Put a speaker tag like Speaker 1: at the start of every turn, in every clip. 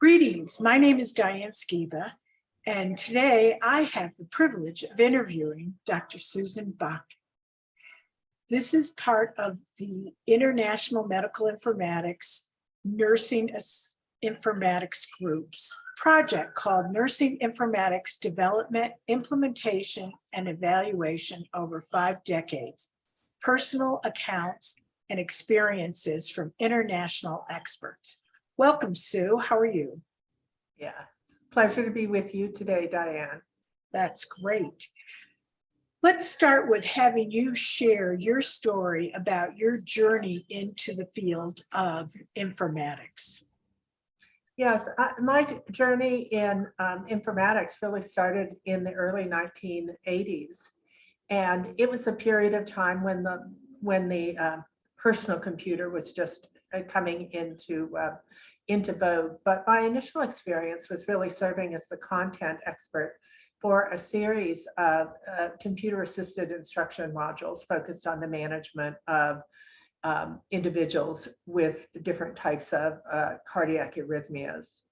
Speaker 1: Greetings, my name is Diane Skiba, and today I have the privilege of interviewing Dr. Susan Bakklen. This is part of the International Medical Informatics Nursing Informatics Group's project called Nursing Informatics Development, Implementation, and Evaluation over 5 decades, personal accounts and experiences from international experts. Welcome, Sue. How are you?
Speaker 2: Yeah, it's a pleasure to be with you today, Diane.
Speaker 1: That's great. Let's start with having you share your story about your journey into the field of informatics.
Speaker 2: Yes, my journey in informatics really started in the early 1980s. And it was a period of time when the personal computer was just coming into vogue. But my initial experience was really serving as the content expert for a series of computer-assisted instruction modules focused on the management of individuals with different types of cardiac arrhythmias.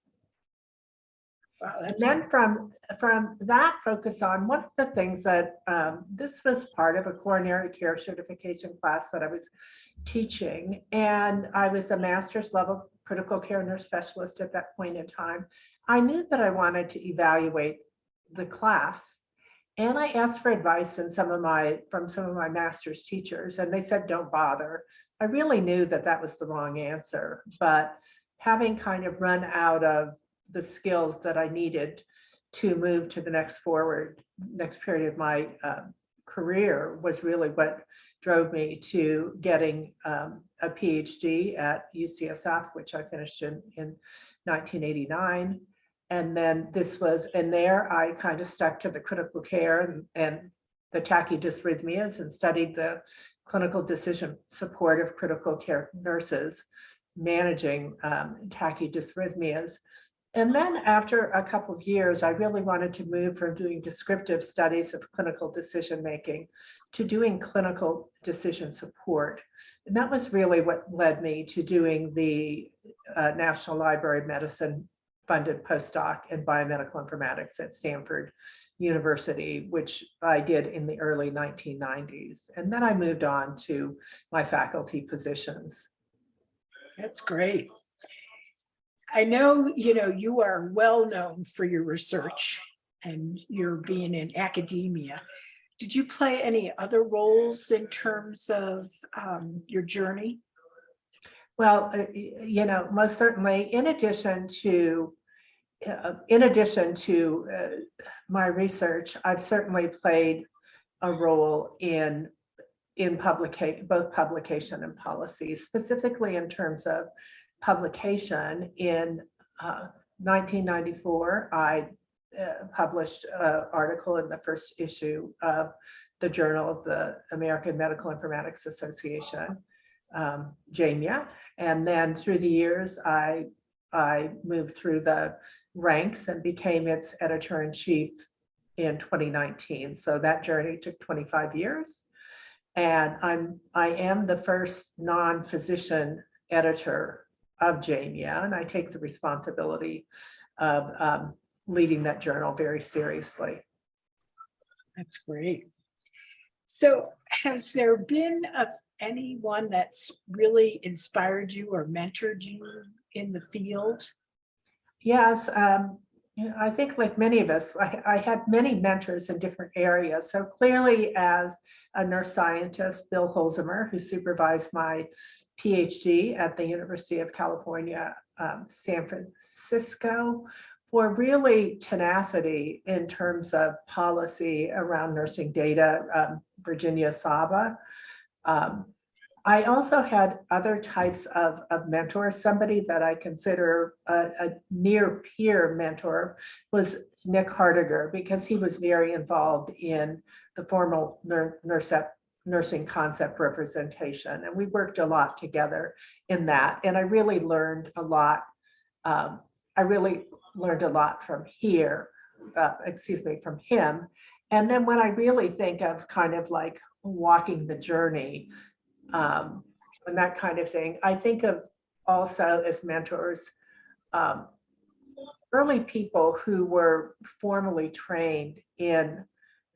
Speaker 1: Wow,
Speaker 2: and then from that focus on, one of the things that this was part of a coronary care certification class that I was teaching, and I was a master's level critical care nurse specialist at that point in time. I knew that I wanted to evaluate the class, and I asked for advice from some of my master's teachers, and they said, don't bother. I really knew that that was the wrong answer, but having kind of run out of the skills that I needed to move to the next period of my career was really what drove me to getting a PhD at UCSF, which I finished in 1989. And then there I kind of stuck to the critical care and the tachydysrhythmias and studied the clinical decision support of critical care nurses managing tachydysrhythmias. And then after a couple of years, I really wanted to move from doing descriptive studies of clinical decision making to doing clinical decision support. And that was really what led me to doing the National Library of Medicine funded postdoc in biomedical informatics at Stanford University, which I did in the early 1990s. And then I moved on to my faculty positions.
Speaker 1: That's great. I know, you are well known for your research and your being in academia. Did you play any other roles in terms of your journey?
Speaker 2: Well, most certainly, in addition to my research, I've certainly played a role in both publication and policy, specifically in terms of publication. In 1994, I published an article in the first issue of the Journal of the American Medical Informatics Association, JAMIA. And then through the years, I moved through the ranks and became its editor-in-chief in 2019. So that journey took 25 years. And I am the first non-physician editor of JAMIA, and I take the responsibility of leading that journal very seriously.
Speaker 1: That's great. So has there been anyone that's really inspired you or mentored you in the field?
Speaker 2: Yes, I think like many of us, I had many mentors in different areas. So clearly as a nurse scientist, Bill Holzheimer, who supervised my PhD at the University of California, San Francisco, for really tenacity in terms of policy around nursing data, Virginia Saba. I also had other types of mentors. Somebody that I consider a near peer mentor was Nick Hardiger, because he was very involved in the formal nursing concept representation. And we worked a lot together in that. And I really learned a lot. From him. And then when I really think of kind of like walking the journey, and that kind of thing, I think of also as mentors early people who were formally trained in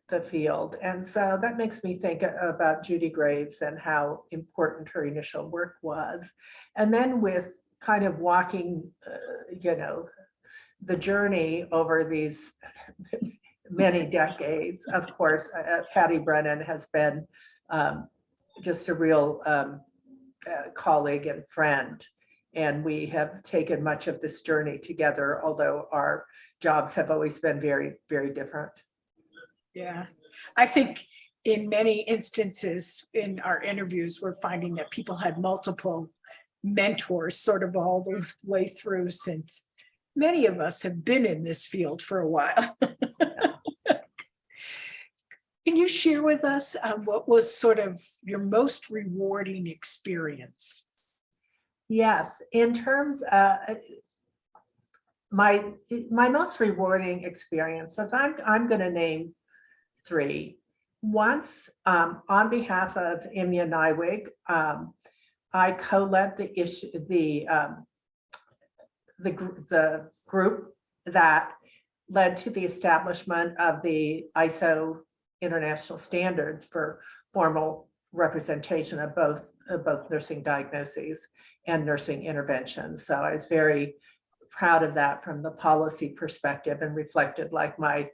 Speaker 2: the field. And so that makes me think about Judy Graves and how important her initial work was. And then with kind of walking, the journey over these many decades, of course, Patty Brennan has been just a real colleague and friend. And we have taken much of this journey together, although our jobs have always been very, very different.
Speaker 1: Yeah, I think in many instances in our interviews, we're finding that people had multiple mentors sort of all the way through, since many of us have been in this field for a while. Can you share with us what was sort of your most rewarding experience?
Speaker 2: Yes, in terms of my most rewarding experiences, I'm going to name three. Once, on behalf of IMIA-Medinfo, I co-led the group that led to the establishment of the ISO international standards for formal representation of both nursing diagnoses and nursing interventions. So I was very proud of that from the policy perspective, and reflected like my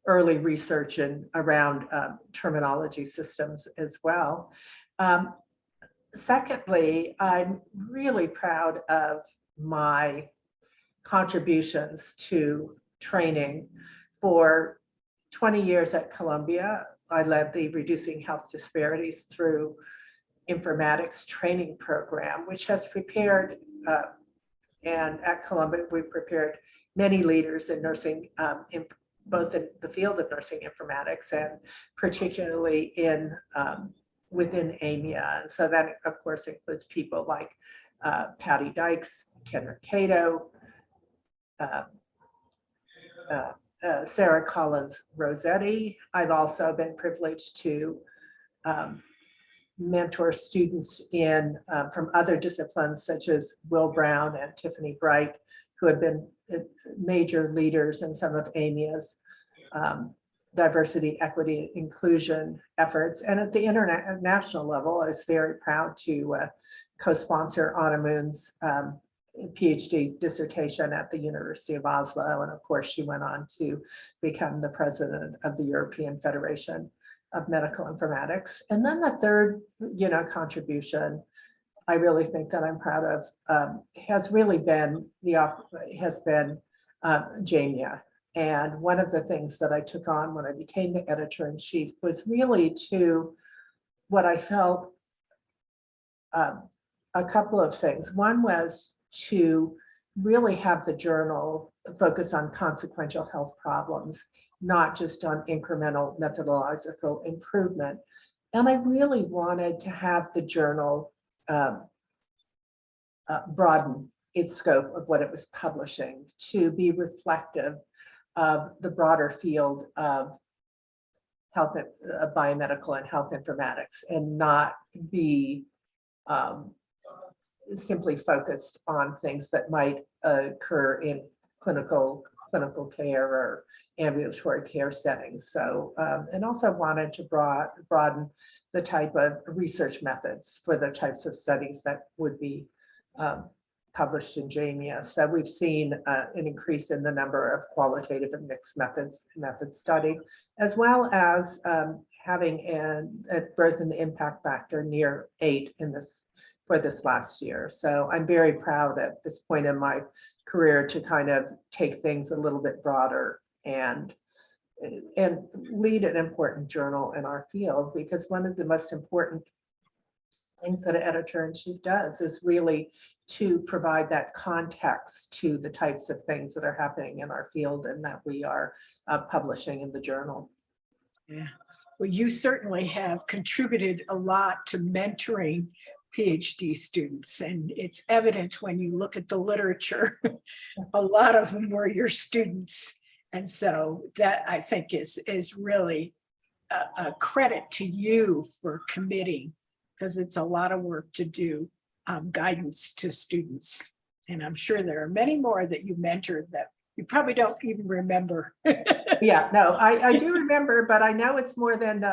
Speaker 2: early research around terminology systems as well. Secondly, I'm really proud of my contributions to training. For 20 years at Columbia, I led the Reducing Health Disparities Through Informatics training program, which has prepared, and at Columbia, we prepared many leaders in nursing, both in the field of nursing informatics and particularly within IMIA. And so that, of course, includes people like Patty Dykes, Ken Mercado, Sarah Collins Rossetti. I've also been privileged to mentor students from other disciplines, such as Will Brown and Tiffany Bright, who have been major leaders in some of AMIA's diversity, equity, inclusion efforts. And at the international level, I was very proud to co-sponsor Anna Moon's PhD dissertation at the University of Oslo. And of course, she went on to become the president of the European Federation of Medical Informatics. And then the third, contribution I really think that I'm proud of has really been JAMIA. And one of the things that I took on when I became the editor-in-chief was really to what I felt a couple of things. One was to really have the journal focus on consequential health problems, not just on incremental methodological improvement. And I really wanted to have the journal broaden its scope of what it was publishing to be reflective of the broader field of health, biomedical and health informatics, and not be simply focused on things that might occur in clinical care or ambulatory care settings. So, and also wanted to broaden the type of research methods for the types of studies that would be published in JAMIA. So we've seen an increase in the number of qualitative and mixed methods studied, as well as having a growth in the impact factor near 8 for this last year. So I'm very proud at this point in my career to kind of take things a little bit broader and lead an important journal in our field, because one of the most important things that an editor-in-chief does is really to provide that context to the types of things that are happening in our field and that we are publishing in the journal.
Speaker 1: Yeah, well, you certainly have contributed a lot to mentoring PhD students, and it's evident when you look at the literature. A lot of them were your students, and so that, I think, is really a credit to you for committing, because it's a lot of work to do guidance to students. And I'm sure there are many more that you mentored that You probably don't even remember.
Speaker 2: Yeah, no, I do remember, but I know it's more than,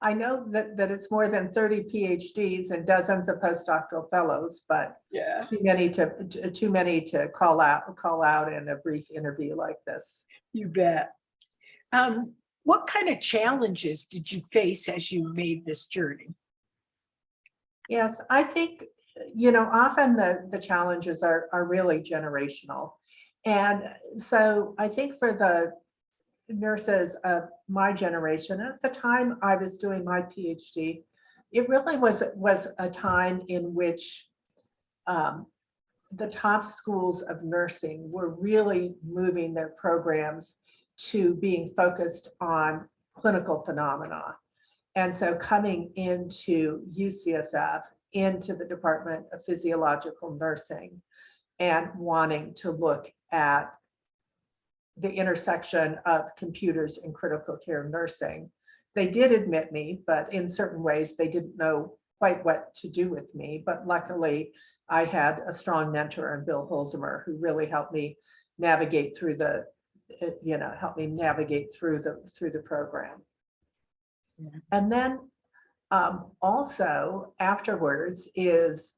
Speaker 2: I know that it's more than 30 PhDs and dozens of postdoctoral fellows, but
Speaker 1: Yeah,
Speaker 2: too many to call out in a brief interview like this.
Speaker 1: you bet. What kind of challenges did you face as you made this journey?
Speaker 2: Yes, I think, often the challenges are really generational. And so I think for the nurses of my generation, at the time I was doing my PhD, it really was a time in which the top schools of nursing were really moving their programs to being focused on clinical phenomena. And so coming into UCSF, into the Department of Physiological Nursing, and wanting to look at the intersection of computers and critical care nursing. They did admit me, but in certain ways they didn't know quite what to do with me. But luckily, I had a strong mentor in Bill Holzheimer who really helped me navigate through the program.
Speaker 1: Yeah.
Speaker 2: And then also afterwards is,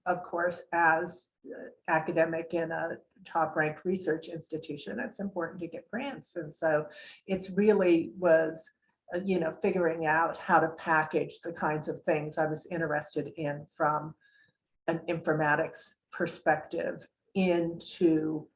Speaker 2: of course, as academic in a top ranked research institution, it's important to get grants. And so it's really was, figuring out how to package the kinds of things I was interested in from an informatics perspective into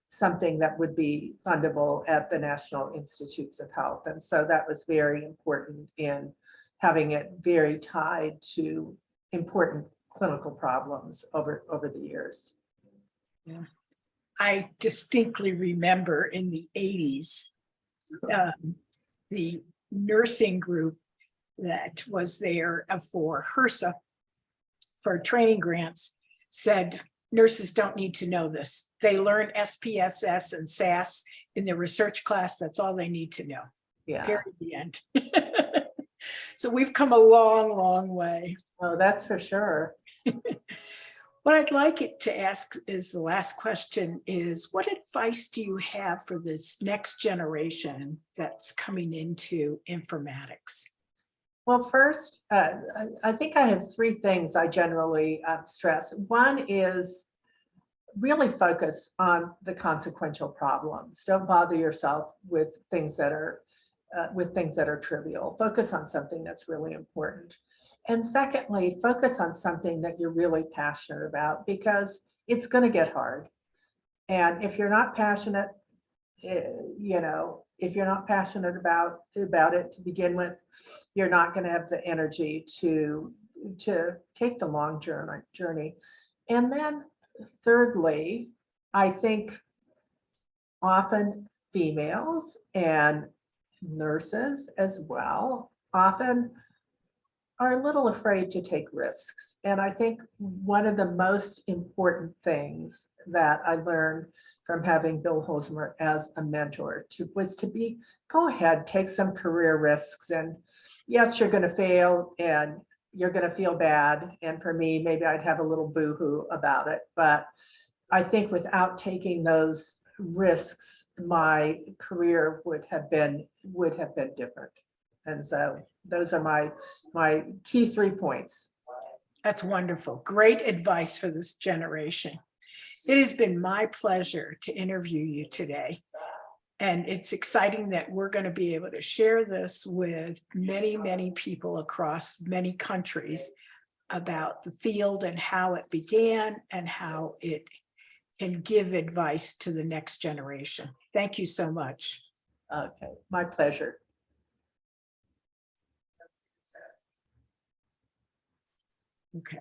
Speaker 2: something that would be fundable at the National Institutes of Health. And so that was very important in having it very tied to important clinical problems over the years.
Speaker 1: Yeah. I distinctly remember in the 80s, the nursing group that was there for HRSA for training grants said, nurses don't need to know this. They learn SPSS and SAS in their research class. That's all they need to know.
Speaker 2: Yeah.
Speaker 1: Period, the end. So we've come a long, long way.
Speaker 2: Oh, that's for sure.
Speaker 1: What I'd like it to ask is the last question is, what advice do you have for this next generation that's coming into informatics?
Speaker 2: Well, first, I think I have three things I generally stress. One is really focus on the consequential problems. Don't bother yourself with things that are trivial. Focus on something that's really important. And secondly, focus on something that you're really passionate about, because it's going to get hard. And if you're not passionate, if you're not passionate about it to begin with, you're not going to have the energy to take the long journey. And then thirdly, I think often females and nurses as well often are a little afraid to take risks. And I think one of the most important things that I learned from having Bill Holzheimer as a mentor was to go ahead, take some career risks. And yes, you're going to fail and you're going to feel bad. And for me, maybe I'd have a little boo-hoo about it. But I think without taking those risks, my career would have been different. And so those are my key 3 points.
Speaker 1: That's wonderful. Great advice for this generation. It has been my pleasure to interview you today. And it's exciting that we're going to be able to share this with many, many people across many countries about the field and how it began and how it can give advice to the next generation. Thank you so much.
Speaker 2: Okay, my pleasure.
Speaker 1: Okay.